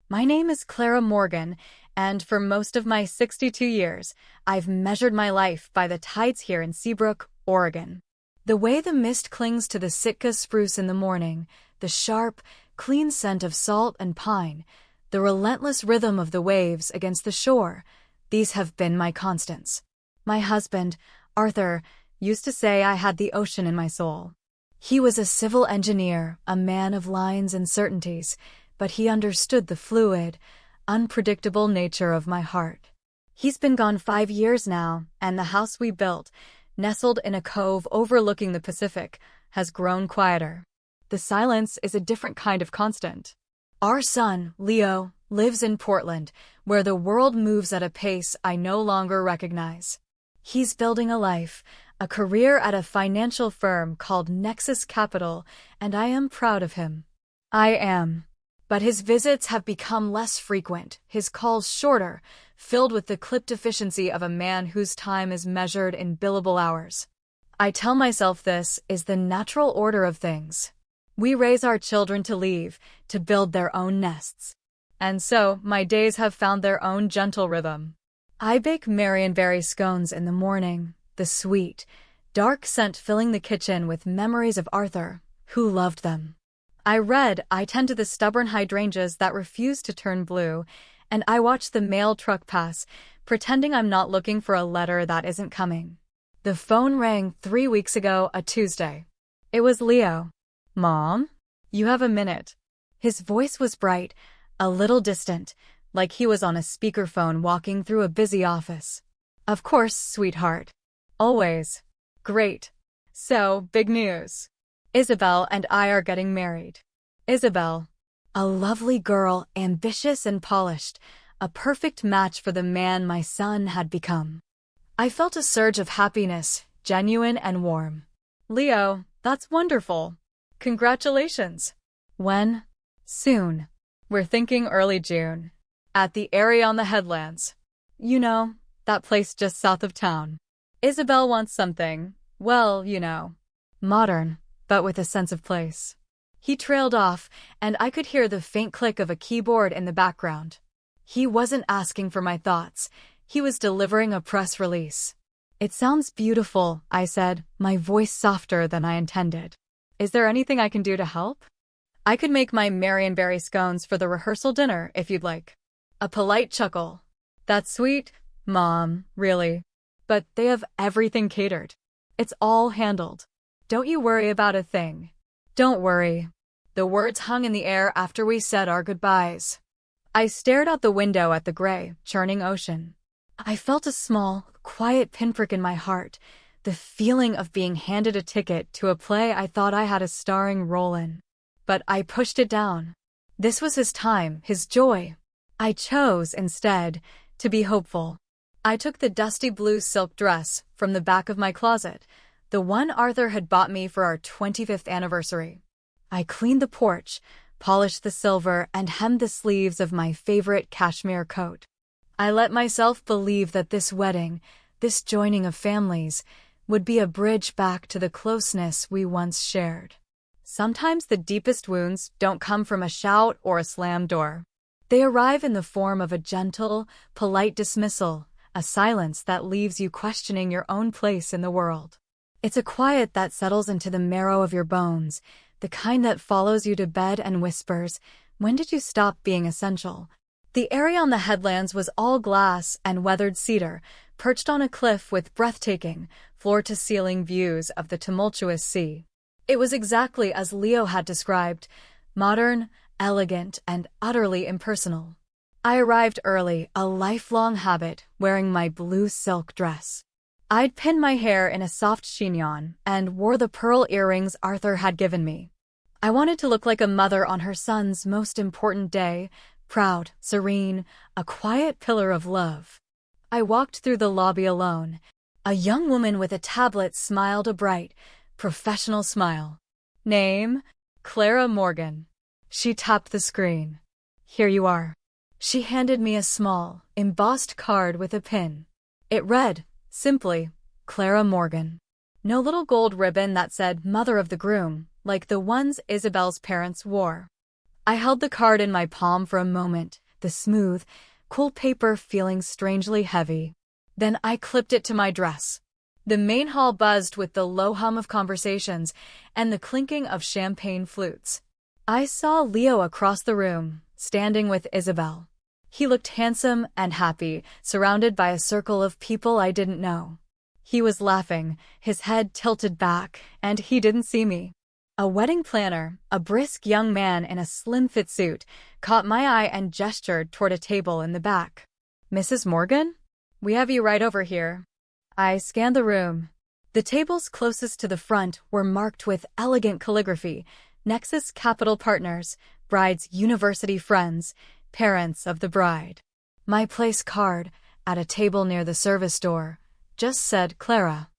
My name is Clara Morgan, and for most of my 62 years, I've measured my life by the tides here in Seabrook, Oregon. The way the mist clings to the Sitka spruce in the morning, the sharp, clean scent of salt and pine, the relentless rhythm of the waves against the shore, these have been my constants. My husband, Arthur, used to say I had the ocean in my soul. He was a civil engineer, a man of lines and certainties, but he understood the fluid, unpredictable nature of my heart. He's been gone 5 years now, and the house we built, nestled in a cove overlooking the Pacific, has grown quieter. The silence is a different kind of constant. Our son, Leo, lives in Portland, where the world moves at a pace I no longer recognize. He's building a life, a career at a financial firm called Nexus Capital, and I am proud of him. I am. But his visits have become less frequent, his calls shorter, filled with the clipped efficiency of a man whose time is measured in billable hours. I tell myself this is the natural order of things. We raise our children to leave, to build their own nests. And so, my days have found their own gentle rhythm. I bake Marionberry scones in the morning, the sweet, dark scent filling the kitchen with memories of Arthur, who loved them. I tend to the stubborn hydrangeas that refuse to turn blue, and I watch the mail truck pass, pretending I'm not looking for a letter that isn't coming. The phone rang 3 weeks ago, a Tuesday. It was Leo. "Mom? You have a minute." His voice was bright, a little distant, like he was on a speakerphone walking through a busy office. "Of course, sweetheart. Always. Great. So, big news. Isabel and I are getting married." Isabel. A lovely girl, ambitious and polished, a perfect match for the man my son had become. I felt a surge of happiness, genuine and warm. "Leo, that's wonderful. Congratulations." "When?" "Soon. We're thinking early June. At the area on the Headlands. You know, that place just south of town. Isabel wants something, well, modern, but with a sense of place." He trailed off, and I could hear the faint click of a keyboard in the background. He wasn't asking for my thoughts. He was delivering a press release. "It sounds beautiful," I said, my voice softer than I intended. "Is there anything I can do to help?" "I could make my Marionberry scones for the rehearsal dinner, if you'd like." A polite chuckle. "That's sweet, Mom, really. But they have everything catered. It's all handled. Don't you worry about a thing." "Don't worry." The words hung in the air after we said our goodbyes. I stared out the window at the gray, churning ocean. I felt a small, quiet pinprick in my heart, the feeling of being handed a ticket to a play I thought I had a starring role in. But I pushed it down. This was his time, his joy. I chose, instead, to be hopeful. I took the dusty blue silk dress from the back of my closet, the one Arthur had bought me for our 25th anniversary. I cleaned the porch, polished the silver, and hemmed the sleeves of my favorite cashmere coat. I let myself believe that this wedding, this joining of families, would be a bridge back to the closeness we once shared. Sometimes the deepest wounds don't come from a shout or a slammed door. They arrive in the form of a gentle, polite dismissal, a silence that leaves you questioning your own place in the world. It's a quiet that settles into the marrow of your bones, the kind that follows you to bed and whispers, "When did you stop being essential?" The area on the Headlands was all glass and weathered cedar, perched on a cliff with breathtaking, floor-to-ceiling views of the tumultuous sea. It was exactly as Leo had described, modern, elegant, and utterly impersonal. I arrived early, a lifelong habit, wearing my blue silk dress. I'd pinned my hair in a soft chignon and wore the pearl earrings Arthur had given me. I wanted to look like a mother on her son's most important day, proud, serene, a quiet pillar of love. I walked through the lobby alone. A young woman with a tablet smiled a bright, professional smile. "Name? Clara Morgan." She tapped the screen. "Here you are." She handed me a small, embossed card with a pin. It read, simply, "Clara Morgan." No little gold ribbon that said "Mother of the Groom," like the ones Isabel's parents wore. I held the card in my palm for a moment, the smooth, cool paper feeling strangely heavy. Then I clipped it to my dress. The main hall buzzed with the low hum of conversations and the clinking of champagne flutes. I saw Leo across the room, standing with Isabel. He looked handsome and happy, surrounded by a circle of people I didn't know. He was laughing, his head tilted back, and he didn't see me. A wedding planner, a brisk young man in a slim-fit suit, caught my eye and gestured toward a table in the back. "Mrs. Morgan? We have you right over here." I scanned the room. The tables closest to the front were marked with elegant calligraphy: Nexus Capital Partners, bride's university friends, parents of the bride. My place card, at a table near the service door, just said Clara.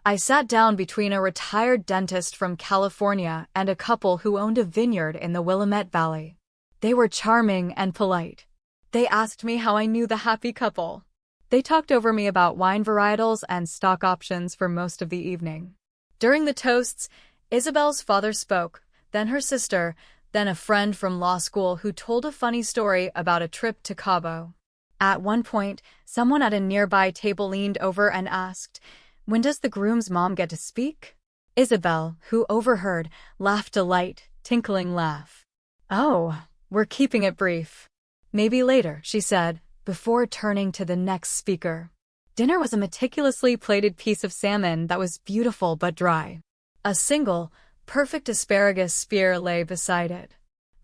I sat down between a retired dentist from California and a couple who owned a vineyard in the Willamette Valley. They were charming and polite. They asked me how I knew the happy couple. They talked over me about wine varietals and stock options for most of the evening. During the toasts, Isabel's father spoke, then her sister, then a friend from law school who told a funny story about a trip to Cabo. At one point, someone at a nearby table leaned over and asked, "When does the groom's mom get to speak?" Isabel, who overheard, laughed a light, tinkling laugh. "Oh, we're keeping it brief. Maybe later," she said, before turning to the next speaker. Dinner was a meticulously plated piece of salmon that was beautiful but dry. A single, perfect asparagus spear lay beside it.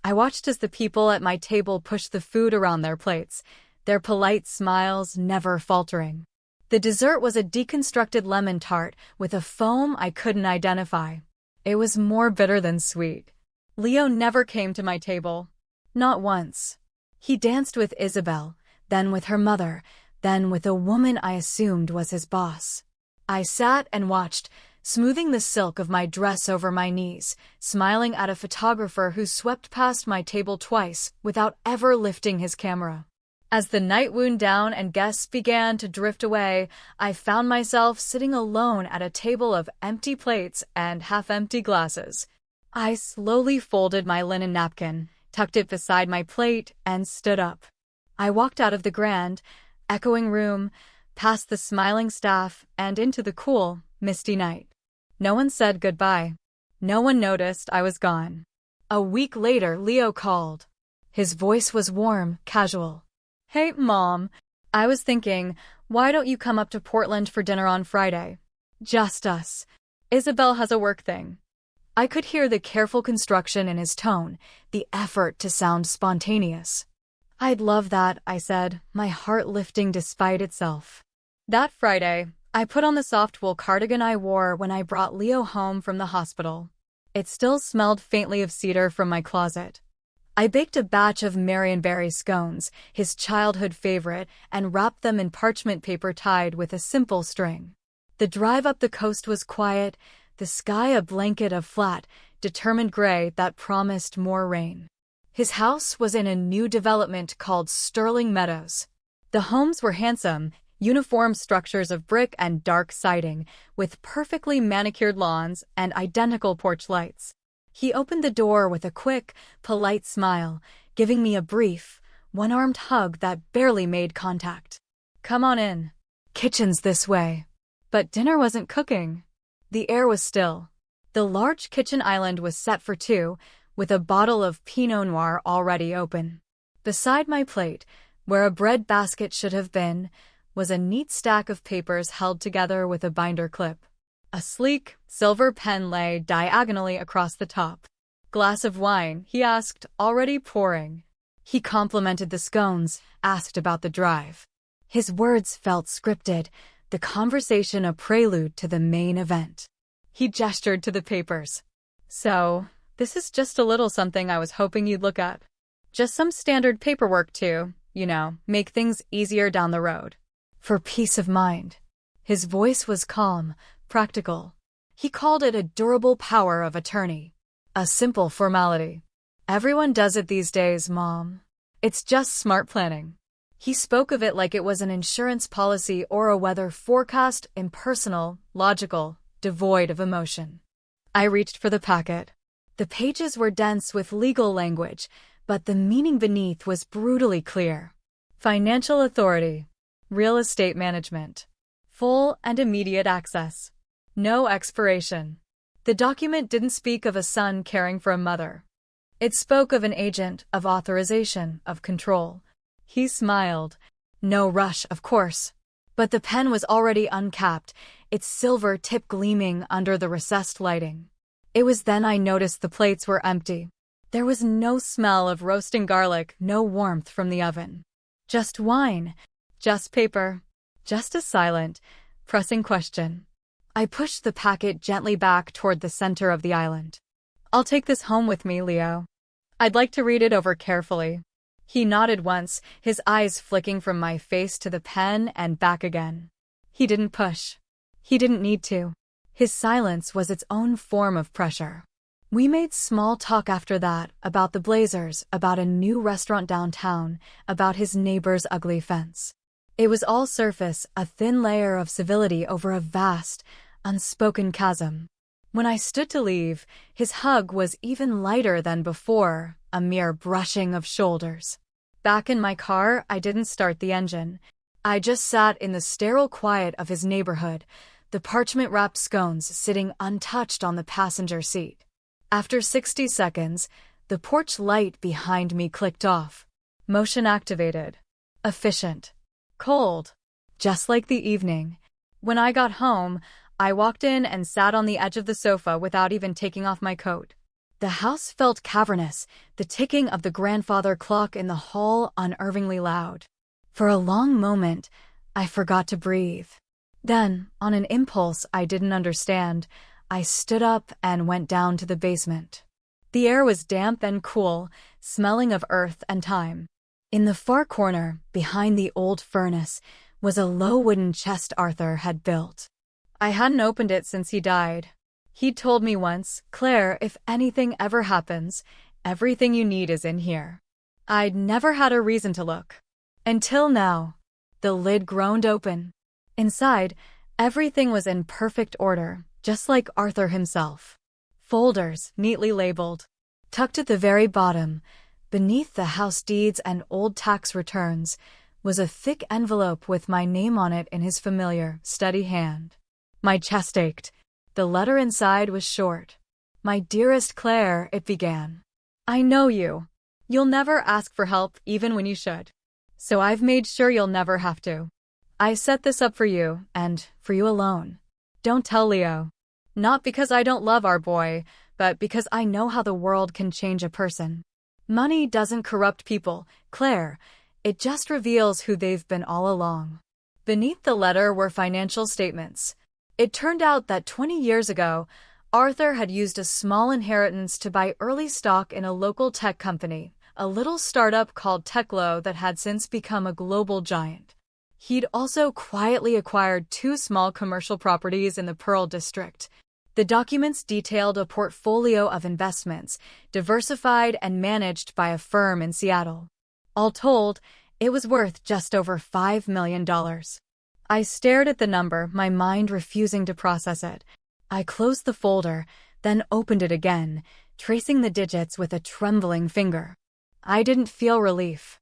I watched as the people at my table pushed the food around their plates, their polite smiles never faltering. The dessert was a deconstructed lemon tart with a foam I couldn't identify. It was more bitter than sweet. Leo never came to my table. Not once. He danced with Isabel, then with her mother, then with a woman I assumed was his boss. I sat and watched, smoothing the silk of my dress over my knees, smiling at a photographer who swept past my table twice without ever lifting his camera. As the night wound down and guests began to drift away, I found myself sitting alone at a table of empty plates and half-empty glasses. I slowly folded my linen napkin, tucked it beside my plate, and stood up. I walked out of the grand, echoing room, past the smiling staff, and into the cool, misty night. No one said goodbye. No one noticed I was gone. A week later, Leo called. His voice was warm, casual. "Hey, Mom. I was thinking, why don't you come up to Portland for dinner on Friday? Just us. Isabel has a work thing." I could hear the careful construction in his tone, the effort to sound spontaneous. "I'd love that," I said, my heart lifting despite itself. That Friday, I put on the soft wool cardigan I wore when I brought Leo home from the hospital. It still smelled faintly of cedar from my closet. I baked a batch of Marionberry scones, his childhood favorite, and wrapped them in parchment paper tied with a simple string. The drive up the coast was quiet, the sky a blanket of flat, determined gray that promised more rain. His house was in a new development called Sterling Meadows. The homes were handsome, uniform structures of brick and dark siding, with perfectly manicured lawns and identical porch lights. He opened the door with a quick, polite smile, giving me a brief, one-armed hug that barely made contact. "Come on in. Kitchen's this way." But dinner wasn't cooking. The air was still. The large kitchen island was set for two, with a bottle of Pinot Noir already open. Beside my plate, where a bread basket should have been, was a neat stack of papers held together with a binder clip. A sleek, silver pen lay diagonally across the top. "Glass of wine?" he asked, already pouring. He complimented the scones, asked about the drive. His words felt scripted, the conversation a prelude to the main event. He gestured to the papers. "So, this is just a little something I was hoping you'd look at. Just some standard paperwork to, make things easier down the road. For peace of mind." His voice was calm, practical. He called it a durable power of attorney. A simple formality. "Everyone does it these days, Mom. It's just smart planning." He spoke of it like it was an insurance policy or a weather forecast, impersonal, logical, devoid of emotion. I reached for the packet. The pages were dense with legal language, but the meaning beneath was brutally clear. Financial authority. Real estate management. Full and immediate access. No expiration. The document didn't speak of a son caring for a mother. It spoke of an agent, of authorization, of control. He smiled. No rush, of course. But the pen was already uncapped, its silver tip gleaming under the recessed lighting. It was then I noticed the plates were empty. There was no smell of roasting garlic, no warmth from the oven. Just wine, just paper, just a silent, pressing question. I pushed the packet gently back toward the center of the island. I'll take this home with me, Leo. I'd like to read it over carefully. He nodded once, his eyes flicking from my face to the pen and back again. He didn't push. He didn't need to. His silence was its own form of pressure. We made small talk after that, about the Blazers, about a new restaurant downtown, about his neighbor's ugly fence. It was all surface, a thin layer of civility over a vast, unspoken chasm. When I stood to leave, his hug was even lighter than before, a mere brushing of shoulders. Back in my car, I didn't start the engine. I just sat in the sterile quiet of his neighborhood, the parchment-wrapped scones sitting untouched on the passenger seat. After 60 seconds, the porch light behind me clicked off. Motion activated. Efficient. Cold. Just like the evening. When I got home, I walked in and sat on the edge of the sofa without even taking off my coat. The house felt cavernous, the ticking of the grandfather clock in the hall unnervingly loud. For a long moment, I forgot to breathe. Then, on an impulse I didn't understand, I stood up and went down to the basement. The air was damp and cool, smelling of earth and time. In the far corner, behind the old furnace, was a low wooden chest Arthur had built. I hadn't opened it since he died. He'd told me once, "Claire, if anything ever happens, everything you need is in here." I'd never had a reason to look. Until now. The lid groaned open. Inside, everything was in perfect order, just like Arthur himself. Folders, neatly labeled. Tucked at the very bottom, beneath the house deeds and old tax returns, was a thick envelope with my name on it in his familiar, steady hand. My chest ached. The letter inside was short. "My dearest Claire," it began. "I know you. You'll never ask for help even when you should. So I've made sure you'll never have to. I set this up for you, and for you alone. Don't tell Leo. Not because I don't love our boy, but because I know how the world can change a person. Money doesn't corrupt people, Claire. It just reveals who they've been all along." Beneath the letter were financial statements. It turned out that 20 years ago, Arthur had used a small inheritance to buy early stock in a local tech company, a little startup called Teklo that had since become a global giant. He'd also quietly acquired 2 small commercial properties in the Pearl District. The documents detailed a portfolio of investments, diversified and managed by a firm in Seattle. All told, it was worth just over $5 million. I stared at the number, my mind refusing to process it. I closed the folder, then opened it again, tracing the digits with a trembling finger. I didn't feel relief.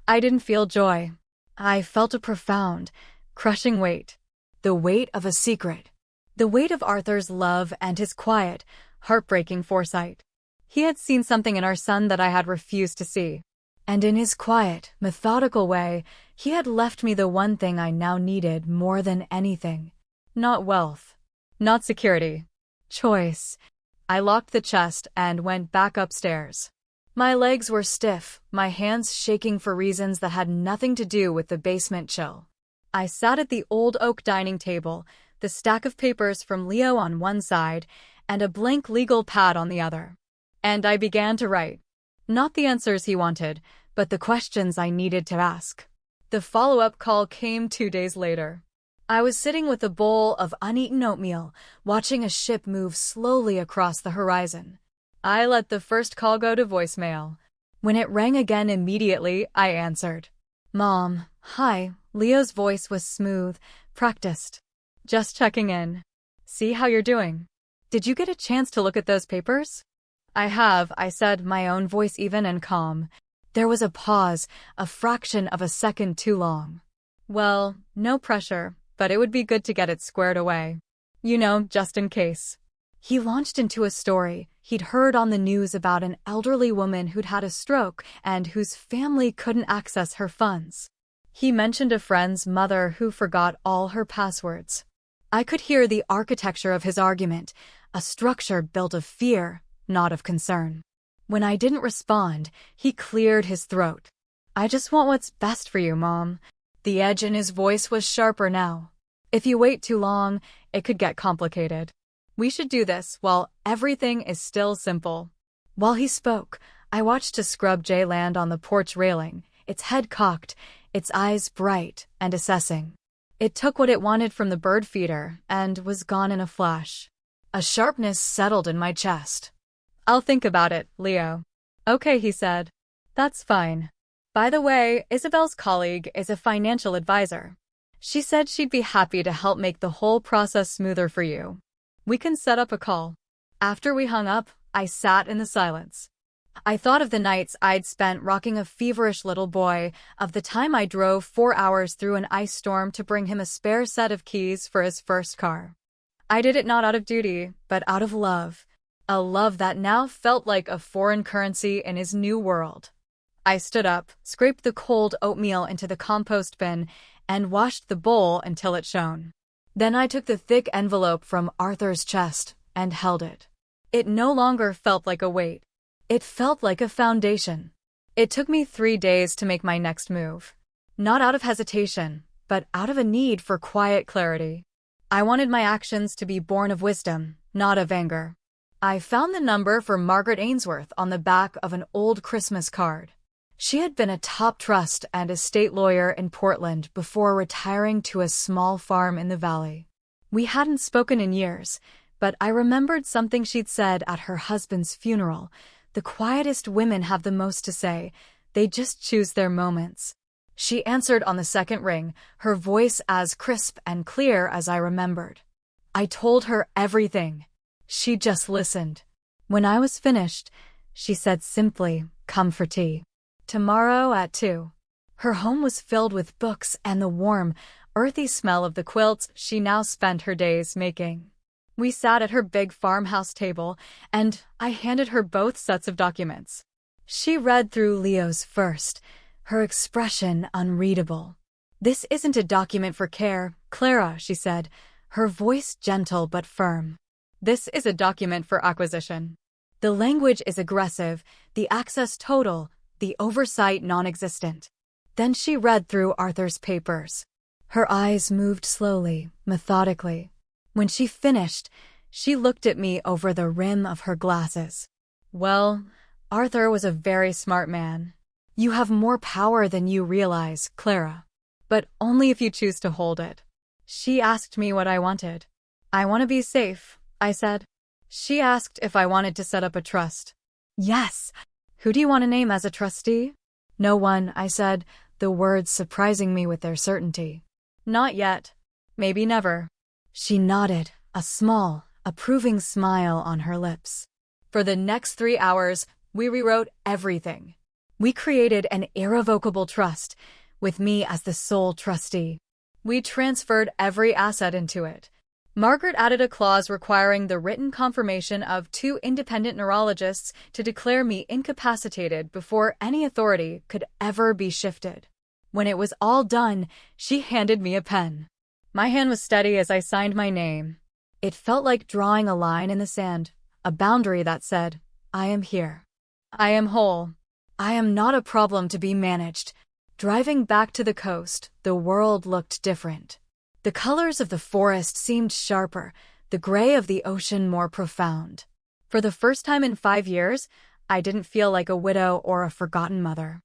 I didn't feel joy. I felt a profound, crushing weight. The weight of a secret. The weight of Arthur's love and his quiet, heartbreaking foresight. He had seen something in our son that I had refused to see. And in his quiet, methodical way, he had left me the one thing I now needed more than anything. Not wealth. Not security. Choice. I locked the chest and went back upstairs. My legs were stiff, my hands shaking for reasons that had nothing to do with the basement chill. I sat at the old oak dining table, the stack of papers from Leo on one side and a blank legal pad on the other. And I began to write. Not the answers he wanted, but the questions I needed to ask. The follow-up call came 2 days later. I was sitting with a bowl of uneaten oatmeal, watching a ship move slowly across the horizon. I let the first call go to voicemail. When it rang again immediately, I answered. "Mom, hi." Leo's voice was smooth, practiced. "Just checking in. See how you're doing. Did you get a chance to look at those papers?" I have, I said, my own voice even and calm. There was a pause, a fraction of a second too long. Well, no pressure, but it would be good to get it squared away. You know, just in case. He launched into a story he'd heard on the news about an elderly woman who'd had a stroke and whose family couldn't access her funds. He mentioned a friend's mother who forgot all her passwords. I could hear the architecture of his argument, a structure built of fear, not of concern. When I didn't respond, he cleared his throat. I just want what's best for you, Mom. The edge in his voice was sharper now. If you wait too long, it could get complicated. We should do this while everything is still simple. While he spoke, I watched a scrub jay land on the porch railing, its head cocked, its eyes bright and assessing. It took what it wanted from the bird feeder and was gone in a flash. A sharpness settled in my chest. I'll think about it, Leo. Okay, he said. That's fine. By the way, Isabel's colleague is a financial advisor. She said she'd be happy to help make the whole process smoother for you. We can set up a call. After we hung up, I sat in the silence. I thought of the nights I'd spent rocking a feverish little boy, of the time I drove 4 hours through an ice storm to bring him a spare set of keys for his first car. I did it not out of duty, but out of love. A love that now felt like a foreign currency in his new world. I stood up, scraped the cold oatmeal into the compost bin, and washed the bowl until it shone. Then I took the thick envelope from Arthur's chest and held it. It no longer felt like a weight. It felt like a foundation. It took me 3 days to make my next move. Not out of hesitation, but out of a need for quiet clarity. I wanted my actions to be born of wisdom, not of anger. I found the number for Margaret Ainsworth on the back of an old Christmas card. She had been a top trust and estate lawyer in Portland before retiring to a small farm in the valley. We hadn't spoken in years, but I remembered something she'd said at her husband's funeral. The quietest women have the most to say. They just choose their moments. She answered on the second ring, her voice as crisp and clear as I remembered. I told her everything. She just listened. When I was finished, she said simply, "Come for tea. Tomorrow at 2. Her home was filled with books and the warm, earthy smell of the quilts she now spent her days making. We sat at her big farmhouse table, and I handed her both sets of documents. She read through Leo's first, her expression unreadable. "This isn't a document for care, Clara," she said, her voice gentle but firm. "This is a document for acquisition. The language is aggressive, the access total, the oversight non-existent." Then she read through Arthur's papers. Her eyes moved slowly, methodically. When she finished, she looked at me over the rim of her glasses. "Well, Arthur was a very smart man. You have more power than you realize, Clara. But only if you choose to hold it." She asked me what I wanted. "I want to be safe," I said. She asked if I wanted to set up a trust. "Yes." "Who do you want to name as a trustee?" "No one," I said, the words surprising me with their certainty. "Not yet. Maybe never." She nodded, a small, approving smile on her lips. For the next 3 hours, we rewrote everything. We created an irrevocable trust, with me as the sole trustee. We transferred every asset into it. Margaret added a clause requiring the written confirmation of 2 independent neurologists to declare me incapacitated before any authority could ever be shifted. When it was all done, she handed me a pen. My hand was steady as I signed my name. It felt like drawing a line in the sand, a boundary that said, "I am here. I am whole. I am not a problem to be managed." Driving back to the coast, the world looked different. The colors of the forest seemed sharper, the gray of the ocean more profound. For the first time in 5 years, I didn't feel like a widow or a forgotten mother.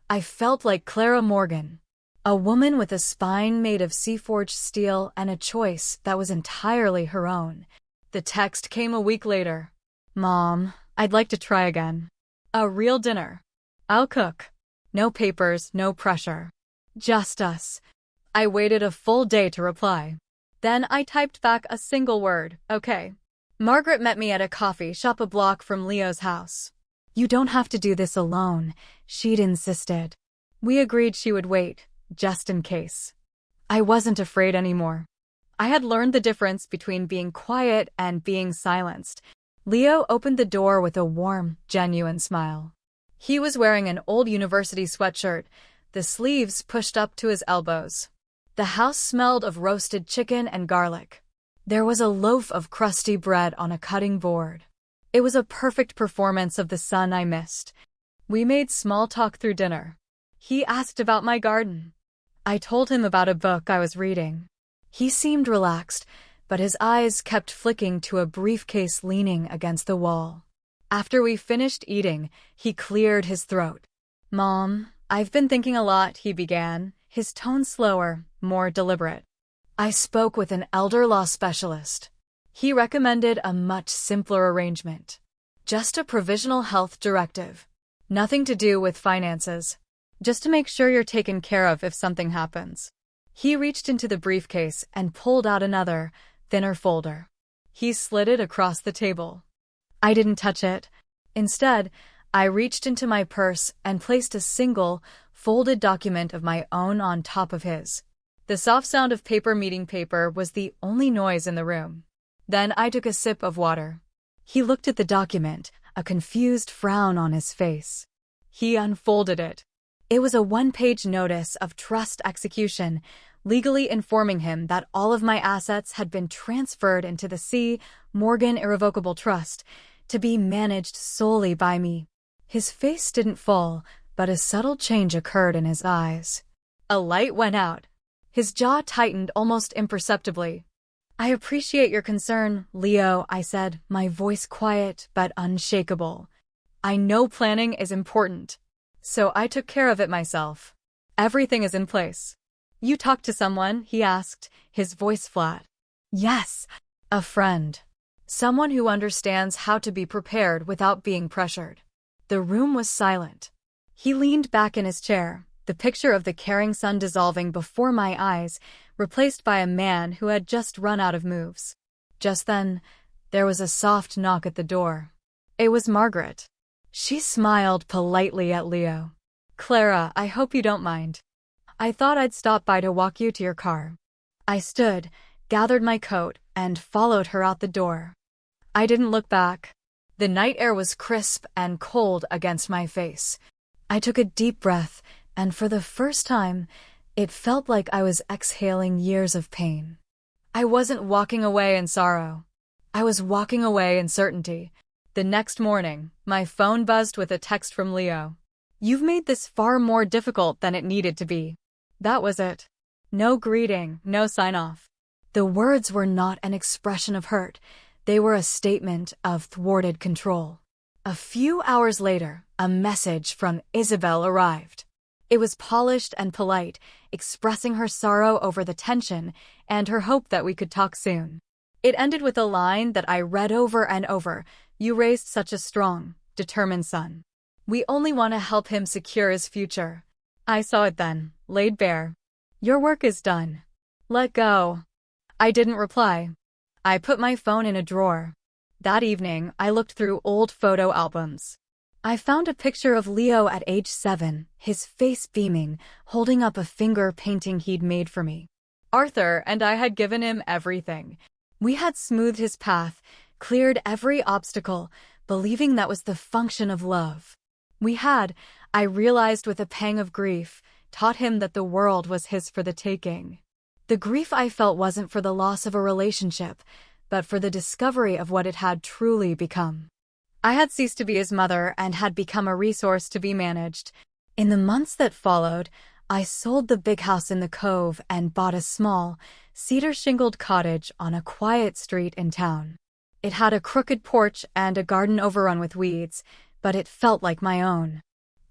I felt like Clara Morgan, a woman with a spine made of sea-forged steel and a choice that was entirely her own. The text came a week later. "Mom, I'd like to try again. A real dinner. I'll cook. No papers, no pressure. Just us." I waited a full day to reply. Then I typed back a single word, "Okay." Margaret met me at a coffee shop a block from Leo's house. You don't have to do this alone, she'd insisted. We agreed she would wait, just in case. I wasn't afraid anymore. I had learned the difference between being quiet and being silenced. Leo opened the door with a warm, genuine smile. He was wearing an old university sweatshirt, the sleeves pushed up to his elbows. The house smelled of roasted chicken and garlic. There was a loaf of crusty bread on a cutting board. It was a perfect performance of the son I missed. We made small talk through dinner. He asked about my garden. I told him about a book I was reading. He seemed relaxed, but his eyes kept flicking to a briefcase leaning against the wall. After we finished eating, he cleared his throat. Mom, I've been thinking a lot, he began, his tone slower, more deliberate. I spoke with an elder law specialist. He recommended a much simpler arrangement. Just a provisional health directive. Nothing to do with finances. Just to make sure you're taken care of if something happens. He reached into the briefcase and pulled out another, thinner folder. He slid it across the table. I didn't touch it. Instead, I reached into my purse and placed a single, folded document of my own on top of his. The soft sound of paper meeting paper was the only noise in the room. Then I took a sip of water. He looked at the document, a confused frown on his face. He unfolded it. It was a one-page notice of trust execution, legally informing him that all of my assets had been transferred into the C. Morgan Irrevocable Trust, to be managed solely by me. His face didn't fall, but a subtle change occurred in his eyes. A light went out. His jaw tightened almost imperceptibly. I appreciate your concern, Leo, I said, my voice quiet but unshakable. I know planning is important. So I took care of it myself. Everything is in place. You talked to someone, he asked, his voice flat. Yes, a friend. Someone who understands how to be prepared without being pressured. The room was silent. He leaned back in his chair, the picture of the caring son dissolving before my eyes, replaced by a man who had just run out of moves. Just then, there was a soft knock at the door. It was Margaret. She smiled politely at Leo. Clara, I hope you don't mind. I thought I'd stop by to walk you to your car. I stood, gathered my coat, and followed her out the door. I didn't look back. The night air was crisp and cold against my face. I took a deep breath, and for the first time, it felt like I was exhaling years of pain. I wasn't walking away in sorrow. I was walking away in certainty. The next morning, my phone buzzed with a text from Leo. You've made this far more difficult than it needed to be. That was it. No greeting, no sign-off. The words were not an expression of hurt. They were a statement of thwarted control. A few hours later, a message from Isabel arrived. It was polished and polite, expressing her sorrow over the tension and her hope that we could talk soon. It ended with a line that I read over and over. You raised such a strong, determined son. We only want to help him secure his future. I saw it then, laid bare. Your work is done. Let go. I didn't reply. I put my phone in a drawer. That evening, I looked through old photo albums. I found a picture of Leo at age 7, his face beaming, holding up a finger painting he'd made for me. Arthur and I had given him everything. We had smoothed his path, cleared every obstacle, believing that was the function of love. We had, I realized with a pang of grief, taught him that the world was his for the taking. The grief I felt wasn't for the loss of a relationship, but for the discovery of what it had truly become. I had ceased to be his mother and had become a resource to be managed. In the months that followed, I sold the big house in the Cove and bought a small, cedar-shingled cottage on a quiet street in town. It had a crooked porch and a garden overrun with weeds, but it felt like my own.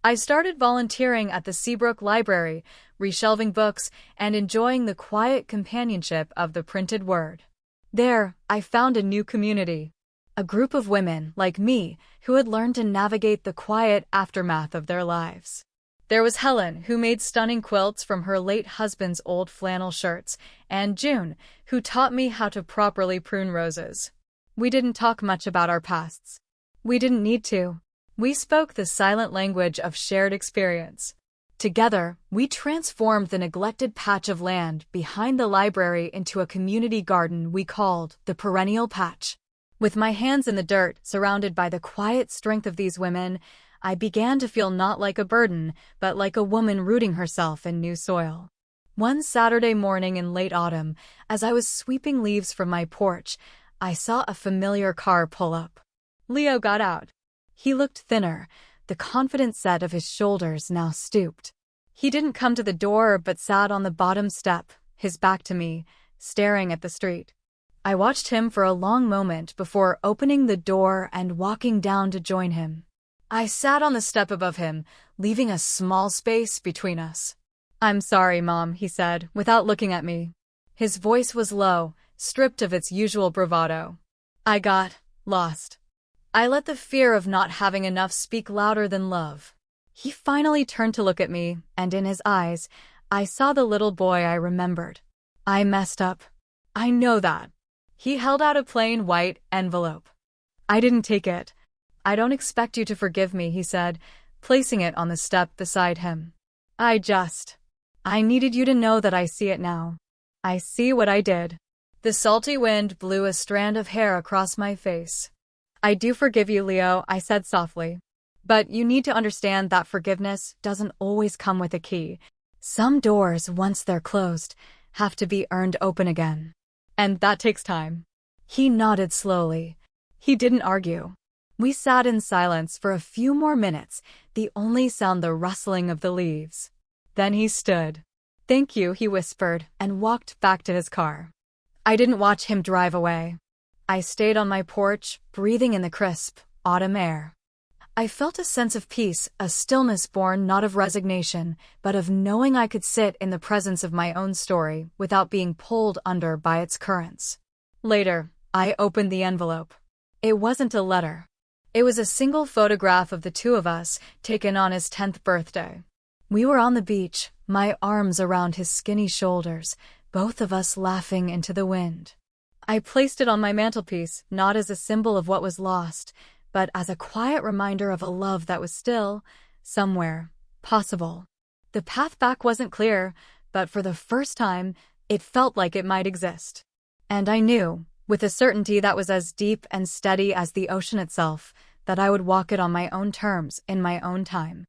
I started volunteering at the Seabrook Library, reshelving books and enjoying the quiet companionship of the printed word. There, I found a new community. A group of women, like me, who had learned to navigate the quiet aftermath of their lives. There was Helen, who made stunning quilts from her late husband's old flannel shirts, and June, who taught me how to properly prune roses. We didn't talk much about our pasts. We didn't need to. We spoke the silent language of shared experience. Together, we transformed the neglected patch of land behind the library into a community garden we called the Perennial Patch. With my hands in the dirt, surrounded by the quiet strength of these women, I began to feel not like a burden, but like a woman rooting herself in new soil. One Saturday morning in late autumn, as I was sweeping leaves from my porch, I saw a familiar car pull up. Leo got out. He looked thinner, the confident set of his shoulders now stooped. He didn't come to the door but sat on the bottom step, his back to me, staring at the street. I watched him for a long moment before opening the door and walking down to join him. I sat on the step above him, leaving a small space between us. "I'm sorry, Mom," he said, without looking at me. His voice was low, stripped of its usual bravado. I got lost. I let the fear of not having enough speak louder than love. He finally turned to look at me, and in his eyes, I saw the little boy I remembered. I messed up. I know that. He held out a plain white envelope. I didn't take it. "I don't expect you to forgive me," he said, placing it on the step beside him. I needed you to know that I see it now. I see what I did." The salty wind blew a strand of hair across my face. "I do forgive you, Leo," I said softly. "But you need to understand that forgiveness doesn't always come with a key. Some doors, once they're closed, have to be earned open again. And that takes time." He nodded slowly. He didn't argue. We sat in silence for a few more minutes, the only sound the rustling of the leaves. Then he stood. "Thank you," he whispered, and walked back to his car. I didn't watch him drive away. I stayed on my porch, breathing in the crisp, autumn air. I felt a sense of peace, a stillness born not of resignation, but of knowing I could sit in the presence of my own story without being pulled under by its currents. Later, I opened the envelope. It wasn't a letter. It was a single photograph of the two of us, taken on his 10th birthday. We were on the beach, my arms around his skinny shoulders, both of us laughing into the wind. I placed it on my mantelpiece, not as a symbol of what was lost, but as a quiet reminder of a love that was still, somewhere, possible. The path back wasn't clear, but for the first time, it felt like it might exist. And I knew, with a certainty that was as deep and steady as the ocean itself, that I would walk it on my own terms, in my own time.